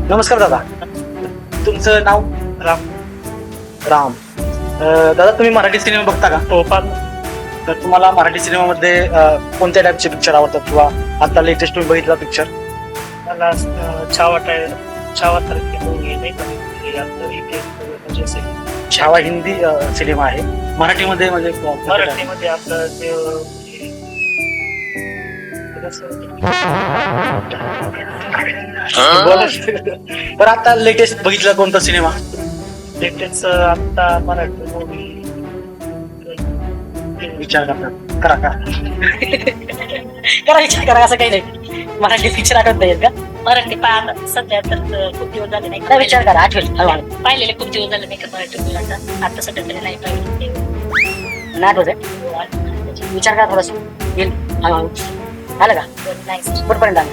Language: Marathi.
नमस्कार दादा, तुमचं नाव? राम. राम. दादा तुम्ही मराठी सिनेमा बघता का? हो पाहतो. तर तुम्हाला मराठी सिनेमामध्ये कोणत्या टाईपचे पिक्चर आवडतात किंवा आता लेटेस्ट तुम्ही बघितला पिक्चर? मला छावा तारखे मूवी नाही का हे आपलं इथे म्हणजे असं छावा हिंदी सिनेमा आहे. मराठीमध्ये म्हणजे मराठीमध्ये आपलं ते बरं आता लेटेस्ट बघितला कोणता सिनेमा? लेटेस्ट आता मराठी मूवी विचार करतात करा का? करा विचार करा, असं काही नाही. मराठी पिक्चर आठवत नाही का? मराठी पाहता सध्या तर खूप दिवस झाले नाही आता विचार करा, आठवेल हळूहळू. पाहिलेले खूप दिवस झाले नाही का मराठी मुलांना आता सध्या तरी नाही पाहिजे. नाही आठवत आहे? विचार करा थोडस, येईल हळूहळू. आलं का? नाही कुठपर्यंत आलं?